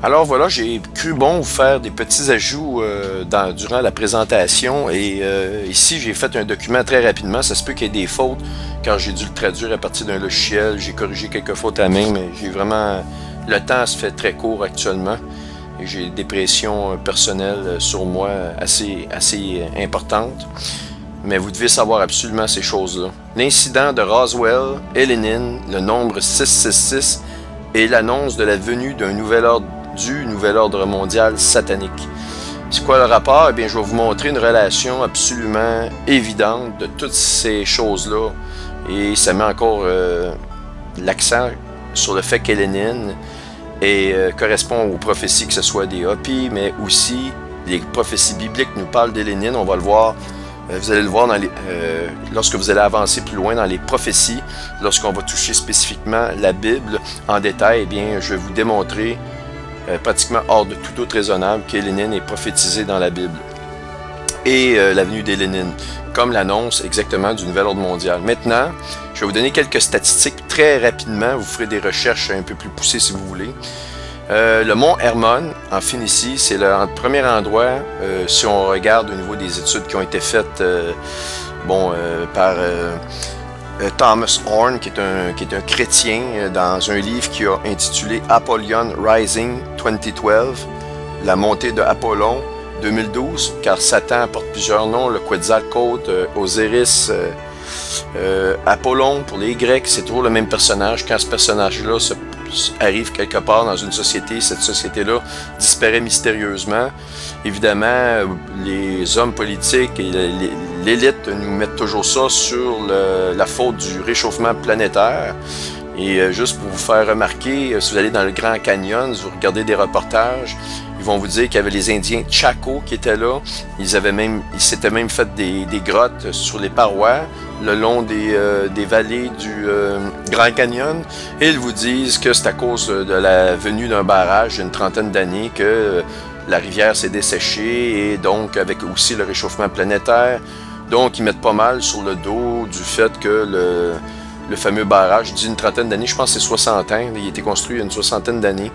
Alors voilà, j'ai cru bon vous faire des petits ajouts durant la présentation et ici j'ai fait un document très rapidement. Ça se peut qu'il y ait des fautes car j'ai dû le traduire à partir d'un logiciel. J'ai corrigé quelques fautes à main, mais j'ai vraiment... Le temps se fait très court actuellement et j'ai des pressions personnelles sur moi assez importantes. Mais vous devez savoir absolument ces choses-là. L'incident de Roswell, Elenin, le nombre 666 et l'annonce de la venue d'un nouvel ordre mondial satanique. C'est quoi le rapport? Eh bien, je vais vous montrer une relation absolument évidente de toutes ces choses-là. Et ça met encore l'accent sur le fait qu'Elenin correspond aux prophéties, que ce soit des Hopis, mais aussi les prophéties bibliques nous parlent d'Elenin. On va le voir. Vous allez le voir lorsque vous allez avancer plus loin dans les prophéties, lorsqu'on va toucher spécifiquement la Bible en détail, eh bien, je vais vous démontrer pratiquement hors de tout doute raisonnable qu'Elenin est prophétisé dans la Bible. Et la venue d'Elenin, comme l'annonce exactement du nouvel ordre mondial. Maintenant, je vais vous donner quelques statistiques très rapidement. Vous ferez des recherches un peu plus poussées si vous voulez. Le mont Hermon, en Phénicie, c'est le premier endroit, si on regarde au niveau des études qui ont été faites par Thomas Horn, qui est un chrétien, dans un livre qu'il a intitulé Apollyon Rising 2012, la montée de Apollon 2012, car Satan porte plusieurs noms, le Quetzalcoatl, Osiris, Apollon pour les Grecs, c'est toujours le même personnage. Quand ce personnage-là arrive quelque part dans une société, cette société-là disparaît mystérieusement. Évidemment, les hommes politiques et l'élite nous mettent toujours ça sur la faute du réchauffement planétaire. Et juste pour vous faire remarquer, si vous allez dans le Grand Canyon, vous regardez des reportages, ils vont vous dire qu'il y avait les Indiens Chaco qui étaient là. Ils s'étaient même fait des grottes sur les parois le long des vallées du Grand Canyon. Et ils vous disent que c'est à cause de la venue d'un barrage il y a une trentaine d'années que la rivière s'est desséchée et donc avec aussi le réchauffement planétaire. Donc ils mettent pas mal sur le dos du fait que le fameux barrage, je dis une trentaine d'années, je pense que c'est 60 ans, il a été construit il y a une soixantaine d'années.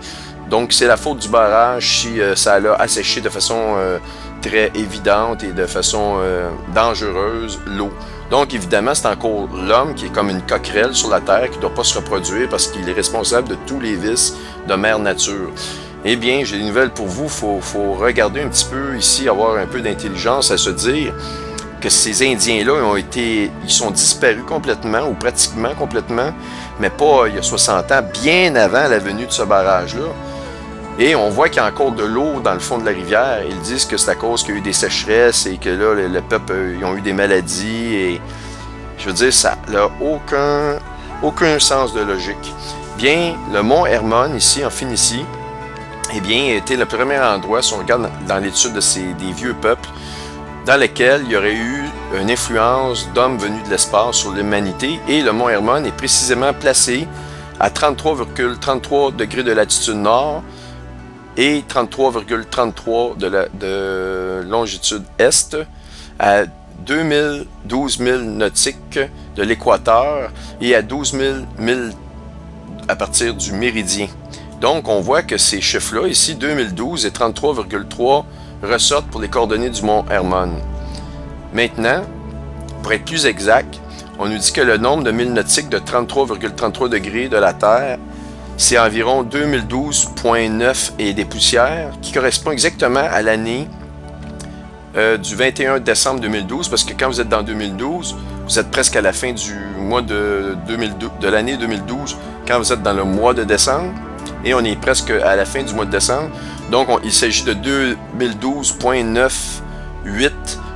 Donc c'est la faute du barrage si ça l'a asséché de façon très évidente et de façon dangereuse l'eau. Donc évidemment c'est encore l'homme qui est comme une coquerelle sur la terre qui ne doit pas se reproduire parce qu'il est responsable de tous les vices de mère nature. Eh bien j'ai des nouvelles pour vous, faut regarder un petit peu ici, avoir un peu d'intelligence à se dire que ces Indiens-là ils sont disparus complètement ou pratiquement complètement, mais pas il y a 60 ans, bien avant la venue de ce barrage-là. Et on voit qu'il y a encore de l'eau dans le fond de la rivière. Ils disent que c'est à cause qu'il y a eu des sécheresses et que là, le peuple, ils ont eu des maladies. Et je veux dire, ça n'a aucun sens de logique. Bien, le mont Hermon, ici, en Phénicie, eh bien, était le premier endroit, si on regarde dans l'étude des vieux peuples, dans lequel il y aurait eu une influence d'hommes venus de l'espace sur l'humanité. Et le mont Hermon est précisément placé à 33,33 degrés de latitude nord et 33,33 de longitude est, à 12 000 nautiques de l'équateur et à 12 000 milles à partir du méridien. Donc on voit que ces chiffres-là, ici 2012 et 33,3, ressortent pour les coordonnées du mont Hermon. Maintenant, pour être plus exact, on nous dit que le nombre de milles nautiques de 33,33 degrés de la Terre, c'est environ 2012,9 et des poussières, qui correspond exactement à l'année du 21 décembre 2012, parce que quand vous êtes dans 2012, vous êtes presque à la fin du mois de l'année 2012, quand vous êtes dans le mois de décembre, et on est presque à la fin du mois de décembre. Donc il s'agit de 2012,98,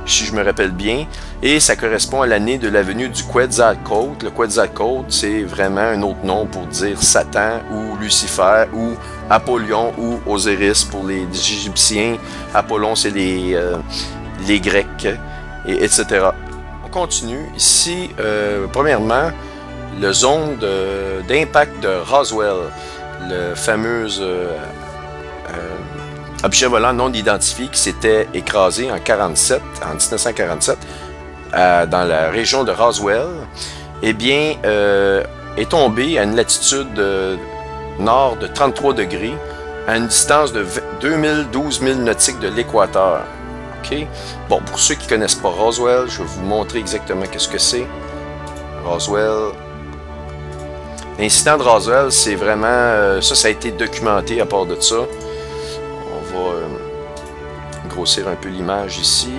si je me rappelle bien, et ça correspond à l'année de la venue du Quetzalcoatl. Le Quetzalcoatl, c'est vraiment un autre nom pour dire Satan ou Lucifer ou Apollyon ou Osiris pour les Égyptiens. Apollon, c'est les Grecs, etc. On continue. Ici, premièrement, le zone d'impact de Roswell, le fameux objet volant non identifié qui s'était écrasé en 1947, dans la région de Roswell, eh bien, est tombé à une latitude nord de 33 degrés à une distance de 2012 000 nautiques de l'équateur. OK? Bon, pour ceux qui ne connaissent pas Roswell, je vais vous montrer exactement qu'est-ce que c'est. Roswell. L'incident de Roswell, c'est vraiment... ça a été documenté à part de ça. On va grossir un peu l'image ici.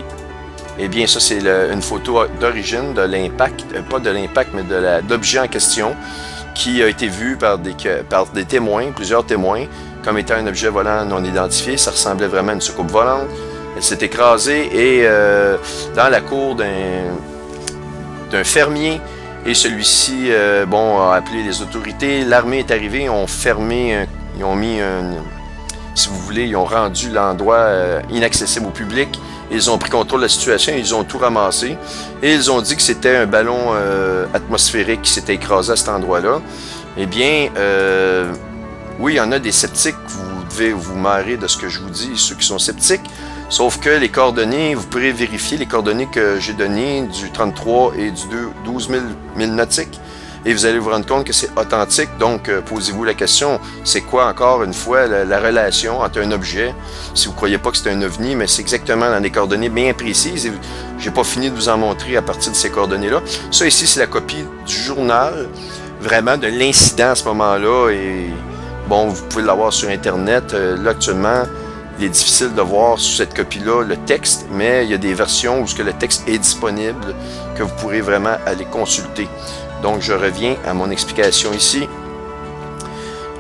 Eh bien, ça, c'est une photo d'origine de l'impact, pas de l'impact, mais de l'objet en question, qui a été vu par des témoins, plusieurs témoins, comme étant un objet volant non identifié. Ça ressemblait vraiment à une soucoupe volante. Elle s'est écrasée et dans la cour d'un fermier. Et celui-ci, a appelé les autorités. L'armée est arrivée, ils ont fermé, ils ont mis si vous voulez, ils ont rendu l'endroit inaccessible au public. Ils ont pris contrôle de la situation, ils ont tout ramassé. Et ils ont dit que c'était un ballon atmosphérique qui s'était écrasé à cet endroit-là. Eh bien, oui, il y en a des sceptiques, vous devez vous marrer de ce que je vous dis, ceux qui sont sceptiques. Sauf que les coordonnées, vous pourrez vérifier les coordonnées que j'ai données du 33 et du 12 000 nautiques. Et vous allez vous rendre compte que c'est authentique. Donc, posez-vous la question, c'est quoi encore une fois la relation entre un objet, si vous ne croyez pas que c'est un ovni, mais c'est exactement dans des coordonnées bien précises. Et j'ai pas fini de vous en montrer à partir de ces coordonnées-là. Ça ici, c'est la copie du journal, vraiment de l'incident à ce moment-là. Et bon, vous pouvez l'avoir sur Internet. Là, actuellement, il est difficile de voir sur cette copie-là le texte, mais il y a des versions où le texte est disponible que vous pourrez vraiment aller consulter. Donc, je reviens à mon explication ici.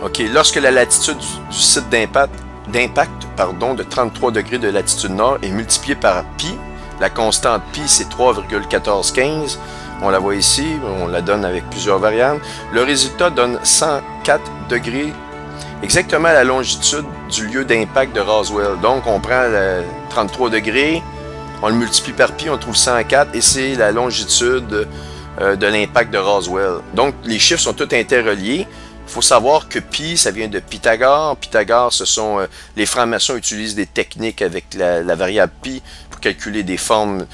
OK, lorsque la latitude du site d'impact de 33 degrés de latitude nord est multipliée par pi, la constante pi, c'est 3,1415. On la voit ici, on la donne avec plusieurs variables. Le résultat donne 104 degrés, exactement à la longitude du lieu d'impact de Roswell. Donc, on prend 33 degrés, on le multiplie par pi, on trouve 104, et c'est la longitude de l'impact de Roswell. Donc, les chiffres sont tous interreliés. Il faut savoir que pi, ça vient de Pythagore. Pythagore, ce sont... les francs-maçons utilisent des techniques avec la variable pi pour calculer des formes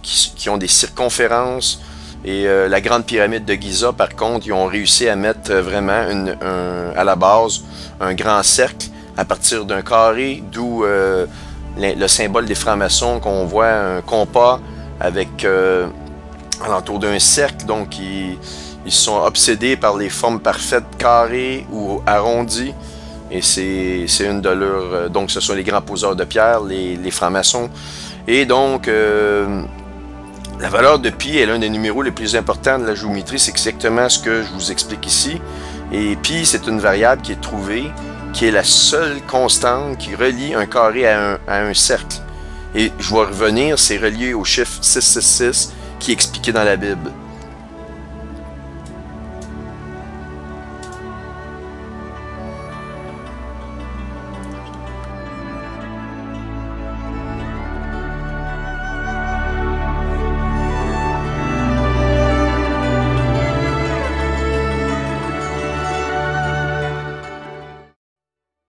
qui ont des circonférences. Et la grande pyramide de Giza, par contre, ils ont réussi à mettre vraiment à la base un grand cercle à partir d'un carré, d'où le symbole des francs-maçons qu'on voit, un compas avec... alentour d'un cercle, donc ils sont obsédés par les formes parfaites carrées ou arrondies, et c'est une de leurs... donc ce sont les grands poseurs de pierre, les francs-maçons, et donc la valeur de pi est l'un des numéros les plus importants de la géométrie. C'est exactement ce que je vous explique ici, et pi, c'est une variable qui est trouvée, qui est la seule constante qui relie un carré à un cercle, et je vais revenir, c'est relié au chiffre 666 qui est expliqué dans la Bible.